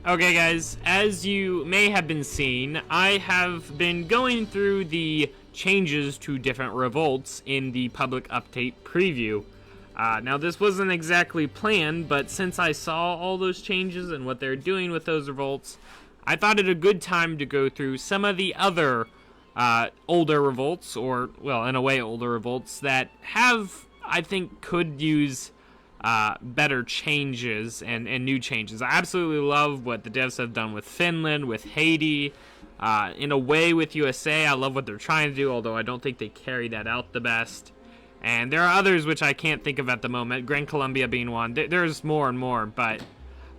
Okay guys, as you may have been seeing, I have been going through the changes to different revolts in the public update preview. Now this wasn't exactly planned, but since I saw all those changes and what they're doing with those revolts, I thought it a good time to go through some of the other older revolts, or, well, in a way older revolts, that have, I think, could use better changes and new changes. I absolutely love what the devs have done with Finland, with Haiti, in a way with USA. I love what they're trying to do, although I don't think they carry that out the best. And there are others which I can't think of at the moment, Gran Colombia being one. There's more and more, but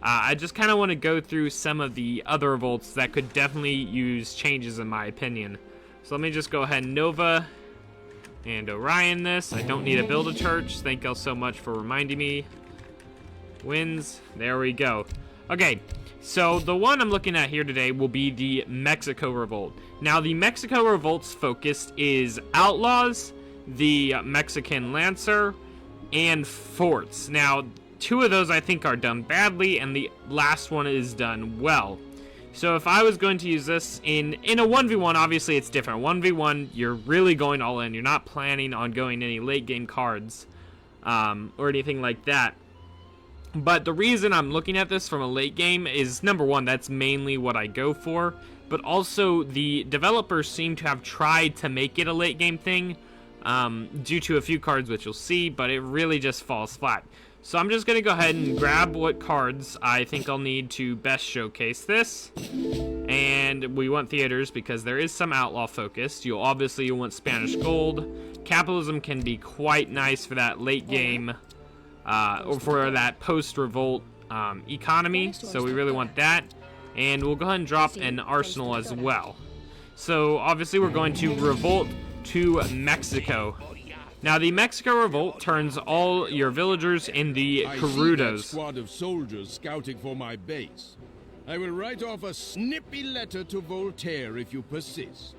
I just kind of want to go through some of the other revolts that could definitely use changes in my opinion. So let me just go ahead and Nova and Orion this. I don't need to build a church. Thank y'all so much for reminding me. Wins. There we go. Okay, so the one I'm looking at here today will be the Mexico Revolt. Now, the Mexico Revolt's focus is outlaws, the Mexican Lancer, and forts. Now, two of those I think are done badly, and the last one is done well. So if I was going to use this in a 1v1, obviously it's different. 1v1, you're really going all in. You're not planning on going any late game cards or anything like that. But the reason I'm looking at this from a late game is, number one, that's mainly what I go for. But also, the developers seem to have tried to make it a late game thing due to a few cards which you'll see, but it really just falls flat. So I'm just going to go ahead and grab what cards I think I'll need to best showcase this. And we want theaters because there is some outlaw focus. You'll want Spanish gold. Capitalism can be quite nice for that late game or for that post-revolt economy. So we really want that. And we'll go ahead and drop an arsenal as well. So obviously we're going to revolt to Mexico. Now, the Mexico Revolt turns all your villagers in the Carudos. Squad of soldiers scouting for my base. I will write off a snippy letter to Voltaire if you persist.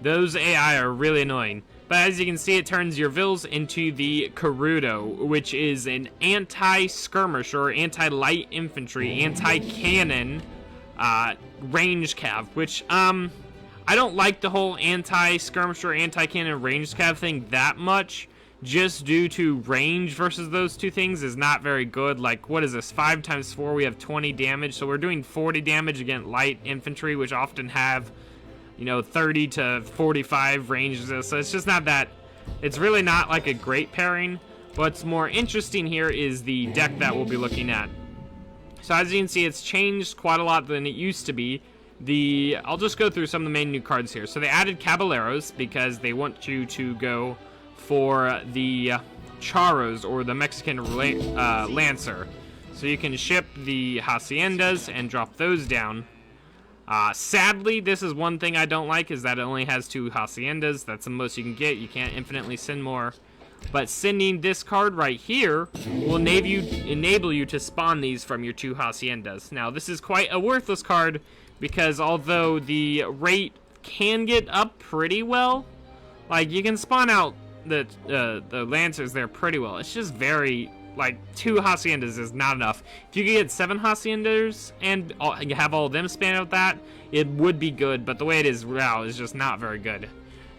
Those AI are really annoying. But as you can see, it turns your vills into the Carudo, which is an anti-skirmisher, anti-light infantry, anti-cannon range cav, which, I don't like the whole anti-skirmisher, anti-cannon range cav thing that much, just due to range versus those two things is not very good. Like, what is this? 5 times 4, we have 20 damage, so we're doing 40 damage against light infantry, which often have, 30 to 45 ranges. So it's just not that, it's really not like a great pairing. What's more interesting here is the deck that we'll be looking at. So as you can see, it's changed quite a lot than it used to be. I'll just go through some of the main new cards here. So they added Caballeros because they want you to go for the Charros, or the Mexican Lancer. So you can ship the Haciendas and drop those down. Sadly, this is one thing I don't like, is that it only has 2 Haciendas. That's the most you can get. You can't infinitely send more. But sending this card right here will enable you to spawn these from your 2 Haciendas. Now, this is quite a worthless card, because although the rate can get up pretty well, like, you can spawn out the Lancers there pretty well. It's just very, like, 2 Haciendas is not enough. If you could get 7 Haciendas and have all of them span out that, it would be good, but the way it is now is just not very good.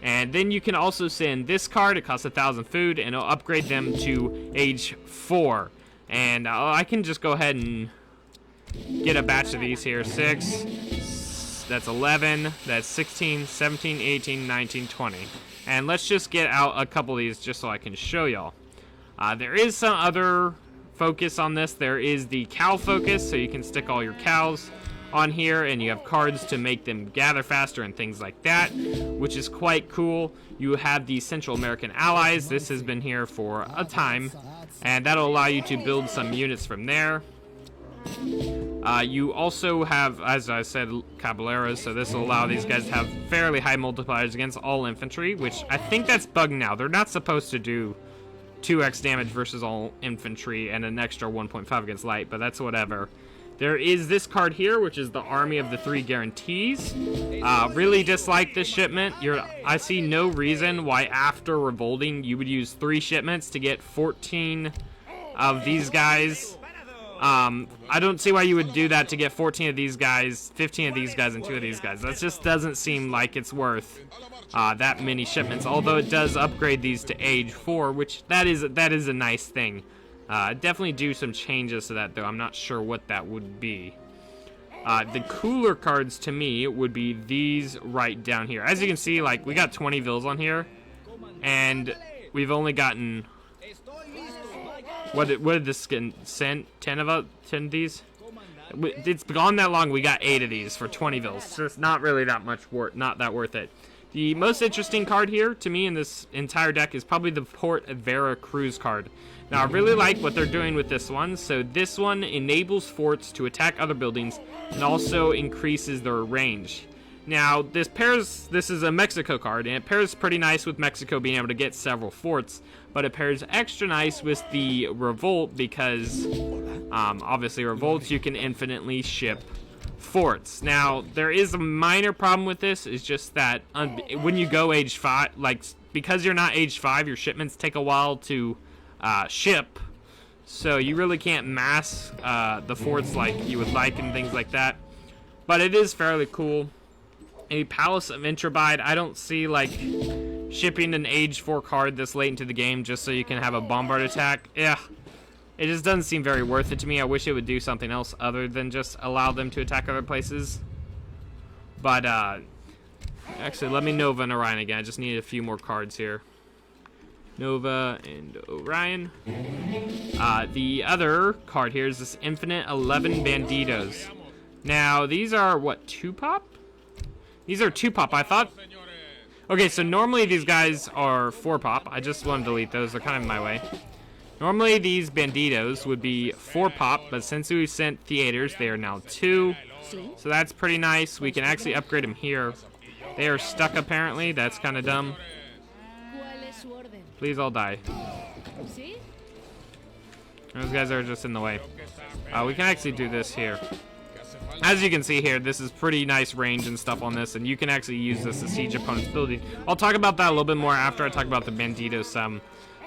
And then you can also send this card. It costs 1,000 food, and it'll upgrade them to age 4. And I can just go ahead and get a batch of these here. 6, that's 11, that's 16, 17, 18, 19, 20. And let's just get out a couple of these just so I can show y'all. There is some other focus on this. There is the cow focus, so you can stick all your cows on here, and you have cards to make them gather faster and things like that, which is quite cool. You have the Central American allies. This has been here for a time, and that'll allow you to build some units from there. You also have, as I said, Caballeros, so this will allow these guys to have fairly high multipliers against all infantry, which I think that's bugged now. They're not supposed to do 2x damage versus all infantry and an extra 1.5 against light, but that's whatever. There is this card here, which is the Army of the 3 Guarantees. Really dislike this shipment. I see no reason why after revolting you would use 3 shipments to get 14 of these guys I don't see why you would do that to get 14 of these guys, 15 of these guys, and 2 of these guys. That just doesn't seem like it's worth that many shipments. Although it does upgrade these to age 4, which that is a nice thing. Definitely do some changes to that, though. I'm not sure what that would be. The cooler cards to me would be these right down here. As you can see, like, we got 20 vills on here, and we've only gotten... What did this send? 10 of these? It's gone that long. We got 8 of these for 20 vills. So it's not really that much not that worth it. The most interesting card here to me in this entire deck is probably the Port Vera Cruz card. Now I really like what they're doing with this one. So this one enables forts to attack other buildings and also increases their range. Now this is a Mexico card, and it pairs pretty nice with Mexico being able to get several forts, but it pairs extra nice with the Revolt because obviously Revolts you can infinitely ship forts. Now there is a minor problem with this, is just that when you go age 5, like, because you're not age 5, your shipments take a while to ship, so you really can't mass the forts like you would like and things like that, but it is fairly cool. A Palace of Intrabide, I don't see like shipping an age 4 card this late into the game just so you can have a bombard attack. Yeah, it just doesn't seem very worth it to me. I wish it would do something else other than just allow them to attack other places. But actually, let me Nova and Orion again. I just need a few more cards here. Nova and Orion. The other card here is this Infinite 11 Banditos. Now these are what, 2-pop? These are 2-pop, I thought. Okay, so normally these guys are 4-pop. I just want to delete those. They're kind of in my way. Normally these Banditos would be 4-pop, but since we sent Theaters, they are now 2. So that's pretty nice. We can actually upgrade them here. They are stuck, apparently. That's kind of dumb. Please all die. Those guys are just in the way. We can actually do this here. As you can see here, this is pretty nice range and stuff on this, and you can actually use this to siege opponent's building. I'll talk about that a little bit more after I talk about the Banditos some.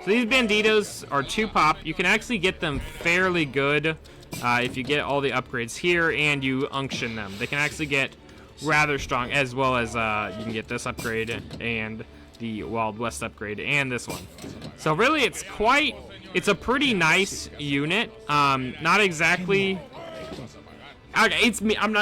So these Banditos are 2-pop. You can actually get them fairly good if you get all the upgrades here and you unction them. They can actually get rather strong, as well as you can get this upgrade and the Wild West upgrade and this one. So really, it's a pretty nice unit. Not exactly... Okay, it's me. I'm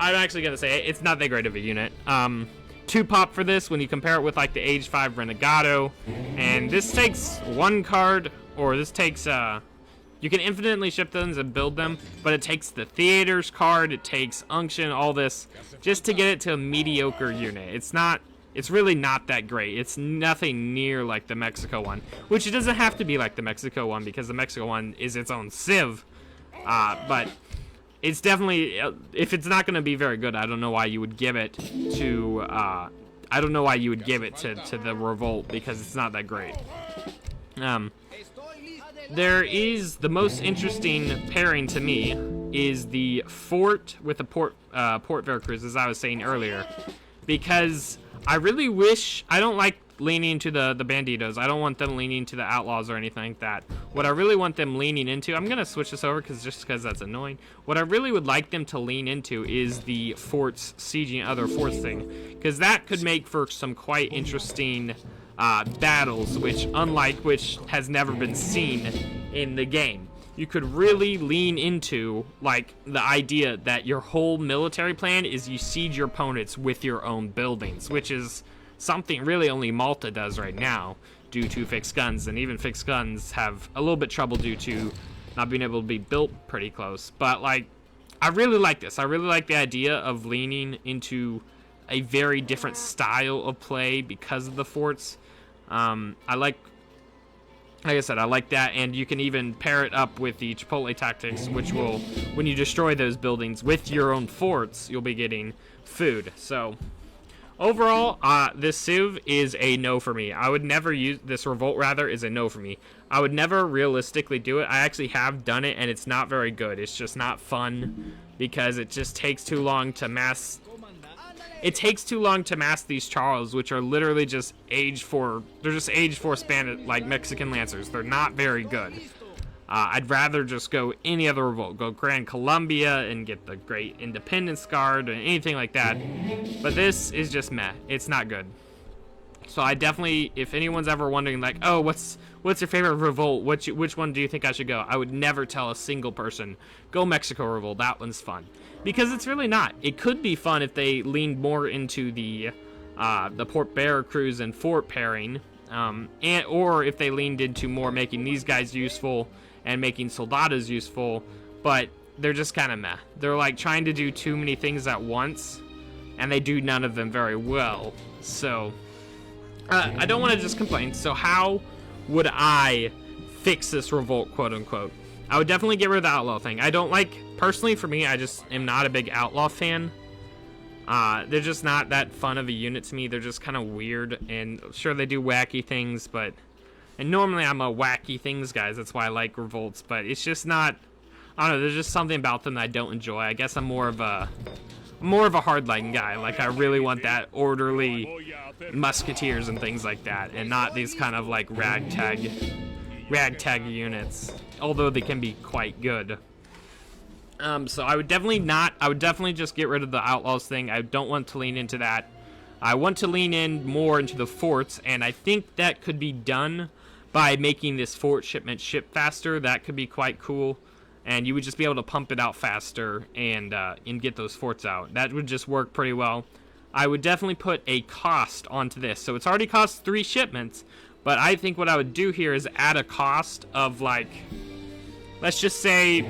actually gonna say it's not that great of a unit. 2-pop for this when you compare it with like the age 5 Renegado, and this takes 1 card, or this takes you can infinitely ship those and build them, but it takes the Theaters card, it takes Unction, all this just to get it to a mediocre unit. It's really not that great. It's nothing near like the Mexico one, which it doesn't have to be like the Mexico one because the Mexico one is its own civ, but it's definitely, if it's not going to be very good, I don't know why you would give it to, to the Revolt, because it's not that great. There is, the most interesting pairing to me is the Fort with the Port Veracruz, as I was saying earlier, because I really wish, I don't like leaning into the Banditos. I don't want them leaning into the Outlaws or anything like that. What I really want them leaning into, I'm going to switch this over just because that's annoying. What I really would like them to lean into is the forts, sieging other forts thing, because that could make for some quite interesting battles, which has never been seen in the game. You could really lean into like the idea that your whole military plan is you siege your opponents with your own buildings, which is something really only Malta does right now due to fixed guns, and even fixed guns have a little bit trouble due to not being able to be built pretty close. But like, I really like this. I really like the idea of leaning into a very different style of play because of the forts. Like I said, I like that, and you can even pair it up with the Chipotle tactics, which will, when you destroy those buildings with your own forts, you'll be getting food. So overall, this Civ is a no for me. I would never use this Revolt, rather, is a no for me. I would never realistically do it. I actually have done it, and it's not very good. It's just not fun because it just takes too long to mass. It takes too long to mass these Charles, which are literally just age 4. They're just age 4 Spanish, like Mexican Lancers. They're not very good. I'd rather just go any other revolt. Go Grand Columbia and get the Great Independence Guard or anything like that. But this is just meh. It's not good. So I definitely, if anyone's ever wondering, like, oh, what's your favorite revolt? Which one do you think I should go? I would never tell a single person, go Mexico Revolt. That one's fun. Because it's really not. It could be fun if they leaned more into the Port Veracruz and Fort pairing. Or if they leaned into more making these guys useful and making soldados useful, but they're just kind of meh. They're like trying to do too many things at once, and they do none of them very well. So, I don't want to just complain. So how would I fix this revolt, quote unquote? I would definitely get rid of the outlaw thing. I don't like, personally for me, I just am not a big outlaw fan. They're just not that fun of a unit to me. They're just kind of weird, and sure, they do wacky things, but... And normally I'm a wacky things guy, that's why I like revolts, but it's just not... I don't know, there's just something about them that I don't enjoy. I guess I'm more of a hardline guy. Like, I really want that orderly musketeers and things like that, and not these kind of, like, ragtag units, although they can be quite good. So I would definitely just get rid of the outlaws thing. I don't want to lean into that. I want to lean in more into the forts, and I think that could be done by making this fort shipment ship faster. That could be quite cool, and you would just be able to pump it out faster and get those forts out. That would just work pretty well. I would definitely put a cost onto this. So it's already cost 3 shipments, but I think what I would do here is add a cost of, like, let's just say,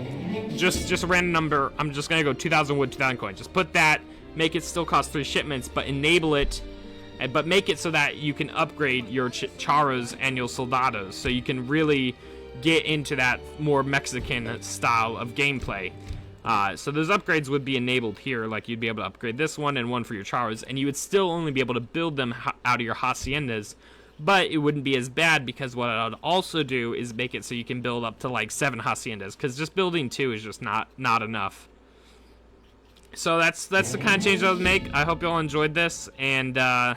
just a random number. I'm just going to go 2,000 wood, 2,000 coin. Just put that, make it still cost 3 shipments, but enable it, but make it so that you can upgrade your Charos and your Soldados, so you can really get into that more Mexican style of gameplay. So those upgrades would be enabled here, like you'd be able to upgrade this one and one for your Charos, and you would still only be able to build them out of your Haciendas, but it wouldn't be as bad, because what I would also do is make it so you can build up to like 7 Haciendas, because just building 2 is just not enough. So that's the kind of change I would make. I hope you all enjoyed this, and tell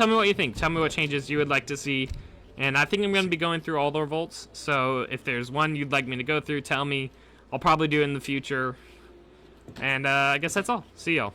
me what you think. Tell me what changes you would like to see. And I think I'm going to be going through all the revolts, so if there's one you'd like me to go through, tell me. I'll probably do it in the future. And I guess that's all. See y'all.